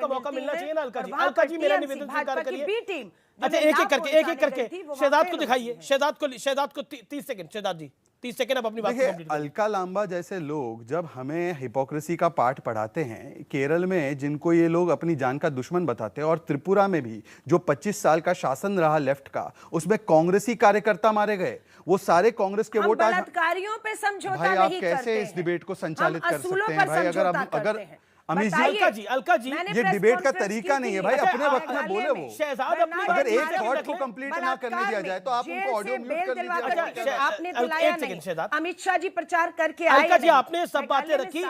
का मौका मिलना चाहिए ना अलका जी मेरा निवेदन स्वीकार करिए। अच्छा एक एक करके शहजाद को दिखाइए, शहजाद को 30 सेकंड, शहजाद जी 30 सेकंड आप अपनी बात देखिए, कंप्लीट करिए। अलका लांबा जैसे लोग जब हमें हिपोक्रेसी का पाठ पढ़ाते हैं, केरल में जिनको ये लोग अपनी जान का दुश्मन बताते हैं, और त्रिपुरा में भी जो 25 साल का शासन रहा लेफ्ट का, उसमें कांग्रेसी कार्यकर्ता मारे गए, वो सारे कांग्रेस के वोट आज बलात्कारियों पे समझौता भाई नहीं आप कैसे इस डिबेट को संचालित कर सकते हैं भाई? अगर अमित अलका जी ये डिबेट का तरीका नहीं है भाई, अपने वक्त में बोले वो। शहजाद अपनी अगर एक थॉट को कंप्लीट ना करने दिया जाए तो आप उनको ऑडियो म्यूट कर लीजिए। आपने दिलाया नहीं, अमित शाह जी प्रचार करके आए। अलका जी आपने सब बातें रखी,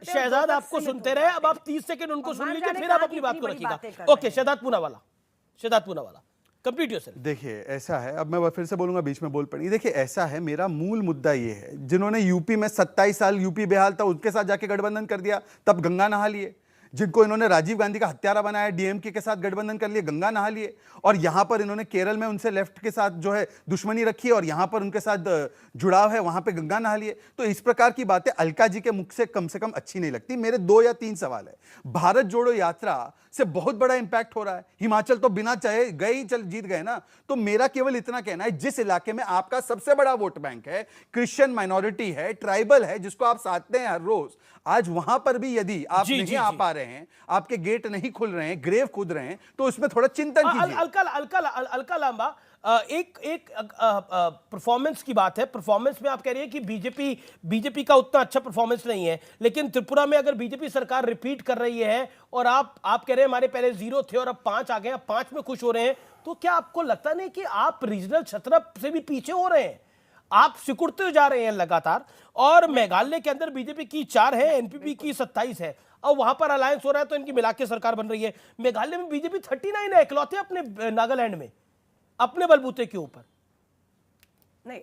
शहजाद आपको सुनते रहे, अब आप 30 सेकंड उनको सुन लीजिए, फिर आप अपनी बात को रखिएगा। Okay, Shehzad Poonawalla complete yourself. देखिए ऐसा है, अब मैं फिर से बोलूंगा, बीच में बोल पड़ी। देखिए ऐसा है, मेरा मूल मुद्दा ये है, जिन्होंने यूपी में 27 साल यूपी बेहाल था उनके साथ जाके गठबंधन कर दिया, तब गंगा नहा लिए। जिनको इन्होंने राजीव गांधी का हत्यारा बनाया, डीएमके के साथ गठबंधन कर लिए, गंगा नहा लिए। और यहां पर इन्होंने केरल में उनसे लेफ्ट के साथ जो है दुश्मनी रखी है, और यहां पर उनके साथ जुड़ाव है, वहां पे गंगा नहा लिए। तो इस प्रकार की बातें अलका जी के मुख से कम अच्छी नहीं लगती। मेरे 2 या 3 सवाल है। भारत जोड़ो यात्रा से बहुत बड़ा इंपैक्ट हो रहा है, हिमाचल तो बिना चाहे गए ही चल जीत गए ना। तो मेरा केवल इतना कहना है, जिस इलाके में आपका सबसे बड़ा वोट बैंक है, क्रिश्चियन माइनॉरिटी है, ट्राइबल है, जिसको आप साधते हैं हर रोज, आज वहां पर भी यदि आप नहीं आ पा रहे हैं, आपके गेट नहीं खुल रहे हैं, ग्रेव खुद रहे हैं, तो उसमें थोड़ा चिंतन कीजिए। अलका लांबा, एक परफॉर्मेंस की बात है। परफॉर्मेंस में आप कह रही है कि बीजेपी का उतना अच्छा परफॉर्मेंस नहीं है, लेकिन त्रिपुरा में अगर बीजेपी सरकार रिपीट कर रही है और आप कह रहे हैं हमारे पहले 0 थे और अब 5 आ गए, अब 5 में खुश हो रहे हैं, तो क्या आपको लगता नहीं कि आप रीजनल 17 से भी पीछे हो रहे हैं? आप सिकुड़ते जा रहे हैं लगातार। और मेघालय के अंदर बीजेपी की 4 है, एनपीपी की 27 है, और वहां पर अलायंस हो रहा है तो इनकी मिला के सरकार बन रही है। मेघालय में बीजेपी 39 है, इकलौते अपने नागालैंड में अपने बलबूते के ऊपर। नहीं,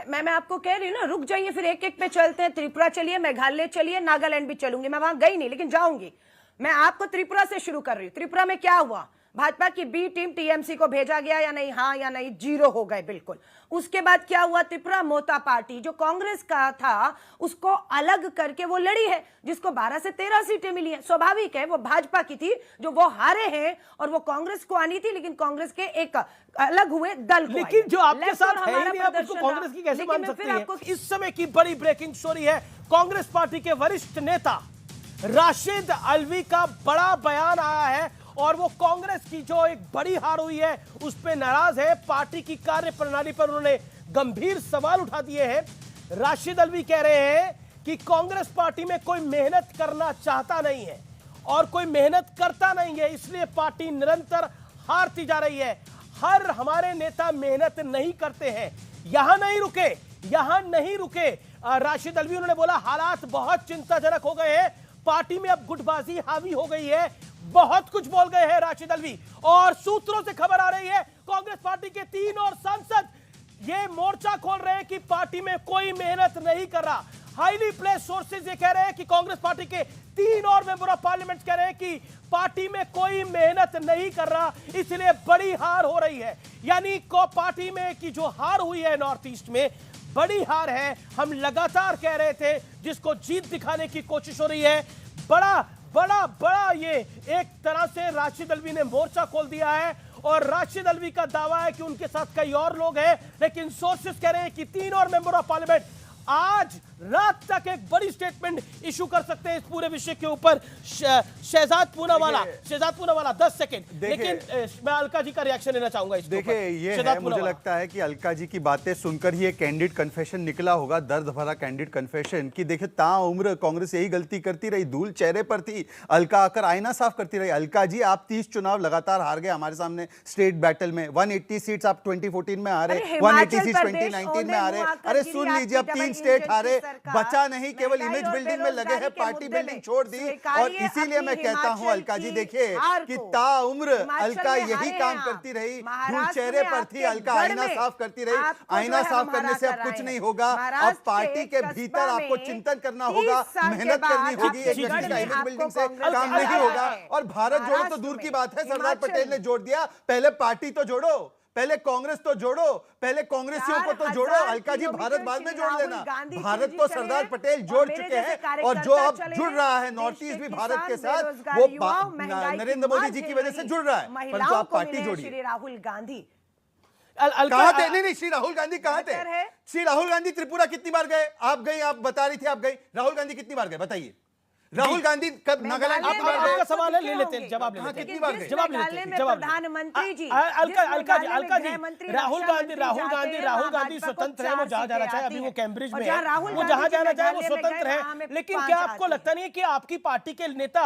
मैं आपको कह रही हूँ ना, रुक जाइए, फिर एक एक पे चलते हैं। त्रिपुरा चलिए, मेघालय चलिए, नागालैंड भी चलूंगी। मैं वहां गई नहीं लेकिन जाऊंगी। मैं आपको त्रिपुरा से शुरू कर रही हूँ। त्रिपुरा में क्या हुआ? भाजपा की बी टीम टीएमसी को भेजा गया या नहीं? हाँ या नहीं? 0 हो गए बिल्कुल। उसके बाद क्या हुआ? त्रिपुरा मोता पार्टी जो कांग्रेस का था, उसको अलग करके वो लड़ी है, जिसको 12 से 13 सीटें मिली हैं। स्वाभाविक है, वो भाजपा की थी जो वो हारे हैं, और वो कांग्रेस को आनी थी, लेकिन कांग्रेस के एक अलग हुए दल को। लेकिन जो आपके साथ है ही नहीं, आप उसको कांग्रेस की कैसे मान सकते हैं? इस समय की बड़ी ब्रेकिंग स्टोरी है, कांग्रेस पार्टी के वरिष्ठ नेता राशिद अल्वी का बड़ा बयान आया है, और वो कांग्रेस की जो एक बड़ी हार हुई है उस पे नाराज है। पार्टी की कार्य प्रणाली पर उन्होंने गंभीर सवाल उठा दिए हैं। राशिद अल्वी कह रहे हैं कि कांग्रेस पार्टी में कोई मेहनत करना चाहता नहीं है और कोई मेहनत करता नहीं है, इसलिए पार्टी निरंतर हारती जा रही है। हर हमारे नेता मेहनत नहीं करते हैं, यहां नहीं रुके। राशिद अल्वी उन्होंने बोला हालात बहुत चिंताजनक हो गए हैं, पार्टी में अब गुटबाजी हावी हो गई है। बहुत कुछ बोल गए हैं राशिद अल्वी, और सूत्रों से खबर आ रही है कांग्रेस पार्टी के 3 और सांसद ये मोर्चा खोल रहे हैं कि पार्टी में कोई मेहनत नहीं कर रहा। हाईली प्लेस्ड सोर्सेज ये कह रहे हैं कि कांग्रेस पार्टी के 3 और मेंबर ऑफ पार्लियामेंट कह रहे हैं कि पार्टी में कोई मेहनत नहीं कर रहा, इसलिए बड़ी हार हो रही है। यानी को पार्टी में की जो हार हुई है नॉर्थ ईस्ट में, बड़ी हार है। हम लगातार कह रहे थे, जिसको जीत दिखाने की कोशिश हो रही है। बड़ा ये एक तरह से राशिद अल्वी ने मोर्चा खोल दिया है, और राशिद अल्वी का दावा है कि उनके साथ कई और लोग हैं, लेकिन सोर्सेस कह रहे हैं कि 3 और मेंबर ऑफ पार्लियामेंट आज रात तक एक बड़ी स्टेटमेंट इशू कर सकते हैं इस पूरे विषय के ऊपर। शहजाद पूनावाला 10 सेकंड, लेकिन मैं अलका जी का रिएक्शन लेना चाहूंगा इस। देखिए ये है, मुझे लगता है कि अलका जी की बातें सुनकर ही एक कैंडिड कन्फेशन निकला होगा, दर्द भरा कैंडिड कन्फेशन, कि देखिए ताउम्र कांग्रेस यही गलती करती रही, धूल चेहरे पर थी, अलका आकर आईना साफ करती रही। अलका जी आप 30 चुनाव लगातार हार गए हमारे सामने स्टेट बैटल में। 180 सीट्स आप 2014 में आ रहे, 180 सीट्स 2019 में आ रहे। अरे सुन लीजिए, अब 3 स्टेट हारे, बचा नहीं, केवल इमेज बिल्डिंग में लगे हैं, पार्टी बिल्डिंग छोड़ दी। और इसीलिए मैं कहता हूं अलका जी, देखिए कि ताउम्र अलका यही काम करती रही, धूल चेहरे पर थी, अलका आईना साफ करती रही। आईना साफ करने से अब कुछ नहीं होगा, अब पार्टी के भीतर आपको चिंतन करना होगा, मेहनत करनी होगी, एक व्यक्ति का इमेज बिल्डिंग से काम नहीं होगा। और भारत जोड़ो तो दूर की बात है, सरदार पटेल ने जोड़ दिया, पहले पार्टी तो जोड़ो, पहले कांग्रेस तो जोड़ो, पहले कांग्रेसियों को तो जोड़ो। 4,000 अलका जी, भारत बाद में जोड़ राहुल लेना। गांधी जी भारत जी को चले सरदार हैं पटेल और जोड़ मेरे चुके जैसे हैं, कार्यकर्ता और जो अब चले जुड़ हैं। रहा है देश नॉर्थ के ईस्ट भी किसान, भारत के साथ, बेरोजगार वो युवाओं, महंगाई की नरेंद्र मोदी मार जी की झेल वजह से रही जुड़ रहा है। परंतु महिलाओं आप को पार्टी मिले जोड़िए। श्री राहुल गांधी। कहां थे? नहीं, श्री राहुल गांधी कहां थे? बेहतर है। श्री राहुल गांधी त्रिपुरा कितनी बार गए? आप गई, आप बता रही थी आप गई। राहुल गांधी कितनी बार गए बताइए? राहुल गांधी कब नागालैंड कितनी बार आपका गए? सवाल है, ले लेते हैं, जवाब ले हाँ, लेते हैं। कितनी बार गए? जवाब ले लेते हैं, जवाब ले लेते हैं। प्रधानमंत्री जी, अलका जी, राहुल गांधी स्वतंत्र है, वो जहां जाना चाहे, अभी वो कैम्ब्रिज में है, वो जहां जाना चाहे वो स्वतंत्र है। लेकिन क्या आपको लगता नहीं है कि आपकी पार्टी के नेता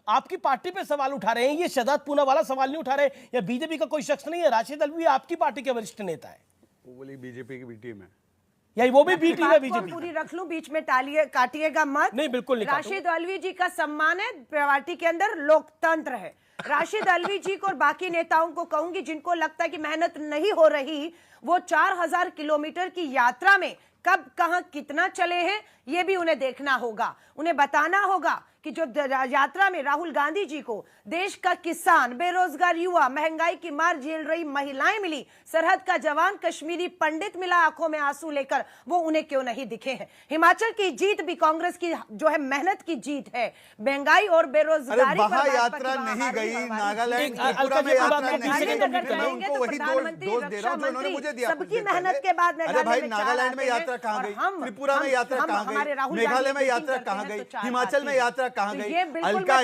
आपकी पार्टी पे सवाल उठा रहे हैं? ये शहजाद पूनावाला सवाल नहीं उठा रहे, या बीजेपी का कोई शख्स नहीं है, राशिद अलवी आपकी पार्टी के वरिष्ठ नेता है। वो बोली बीजेपी की बी टीम है, या वो भी बी टीम है बात को बीजेपी। पूरी रख लूं, बीच में टालिए काटिएगा मत। नहीं, बिल्कुल नहीं राशिद अलवी जी का सम्मान है, पार्टी के अंदर लोकतंत्र है। राशिद अलवी जी को और बाकी नेताओं को कहूंगी जिनको लगता है कि मेहनत नहीं हो रही, वो 4000 किलोमीटर की यात्रा में कब कहां कितना चले हैं ये भी उन्हें देखना होगा। उन्हें बताना होगा कि जो यात्रा में राहुल गांधी जी को देश का किसान, बेरोजगार युवा, महंगाई की मार झेल रही महिलाएं मिली, सरहद का जवान, कश्मीरी पंडित मिला आंखों में आंसू लेकर, वो उन्हें क्यों नहीं दिखे हैं? हिमाचल की जीत भी कांग्रेस की जो है मेहनत की जीत है। महंगाई और बेरोजगारी वहां यात्रा नहीं गई, नागालैंड त्रिपुरा में यात्रा नहीं गई। मैं उनको वही दोष दे रहा हूं जो उन्होंने मुझे दिया। सबकी मेहनत के बाद अरे भाई, नागालैंड में यात्रा कहां गई? त्रिपुरा में यात्रा कहां गई? मेघालय में यात्रा कहां गई? हिमाचल में यात्रा कहां गई? अलका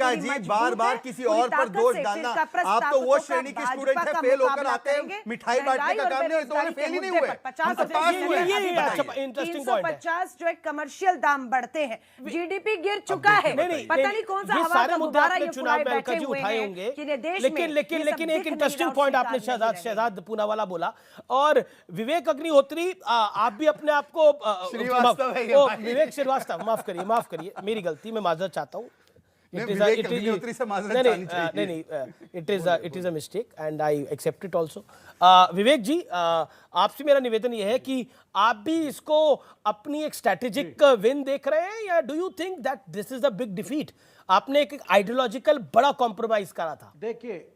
जी बार बार किसी और पर दोष डालना, आप तो वो श्रेणी के स्टूडेंट हैं, फेल होकर आते हैं, मिठाई बांटने का काम नहीं, तो उन्हें फेल ही नहीं हुए, हम तो पास हुए। इंटरेस्टिंग पॉइंट है। 350 जो है कमर्शियल दाम बढ़ते हैं, जीडीपी गिर चुका है, पता नहीं कौन सा ये हवा सारे का मुद्दे गुब्बारा आपने ये चुनाव में फुलाए अलका जी बैठे हुए उठाए हैं होंगे, कि ये देश में लेकिन एक इंटरेस्टिंग पॉइंट आपने शहजाद पूनावाला बोला, और विवेक अग्निहोत्री, आप भी अपने आप को विवेक श्रीवास्तव, माफ करिए मेरी गलती, मैं माजरत चाहता हूँ। It is a mistake and I accept it also. विवेक जी, आपसे मेरा निवेदन यह है कि आप भी इसको अपनी एक स्ट्रैटेजिक विन देख रहे हैं, या do you think that this is a big defeat? आपने एक आइडियोलॉजिकल बड़ा कॉम्प्रोमाइज करा था। देखिए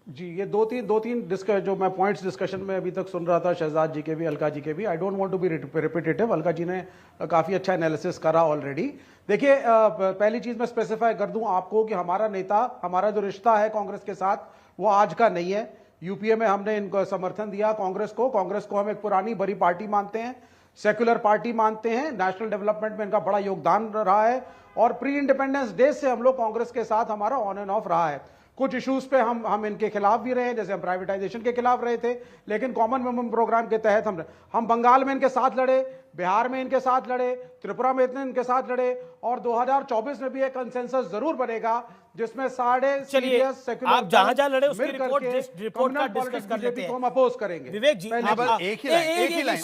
जी, ये दो तीन जो मैं पॉइंट्स डिस्कशन में अभी तक सुन रहा था, शहजाद जी के भी, अलका जी के भी, I don't want to be repetitive. Alka ji ने काफ़ी अच्छा एनालिसिस करा ऑलरेडी। देखिए, पहली चीज़ मैं स्पेसिफाई कर दूं आपको कि हमारा नेता, हमारा जो रिश्ता है कांग्रेस के साथ, वो आज का नहीं है। यूपीए में हमने इनको समर्थन दिया कांग्रेस को हम एक पुरानी बड़ी पार्टी मानते हैं, सेक्युलर पार्टी मानते हैं, नेशनल डेवलपमेंट में इनका बड़ा योगदान रहा है, और प्री इंडिपेंडेंस डे से हम लोग कांग्रेस के साथ, हमारा ऑन एंड ऑफ रहा है। कुछ इश्यूज पे हम इनके खिलाफ भी रहे, जैसे हम प्राइवेटाइजेशन के खिलाफ रहे थे, लेकिन कॉमन मिनिमम प्रोग्राम के तहत हम बंगाल में इनके साथ लड़े, बिहार में इनके साथ लड़े, त्रिपुरा में इनके साथ लड़े, और 2024 में भी एक कंसेंसस जरूर बनेगा जिसमें सारे सीरियस सेक्युलर आप जहां लड़े उसकी रिपोर्ट का डिस्कस कर लेते हैं। हम अपोज करेंगे। विवेक जी, एक ही लाइन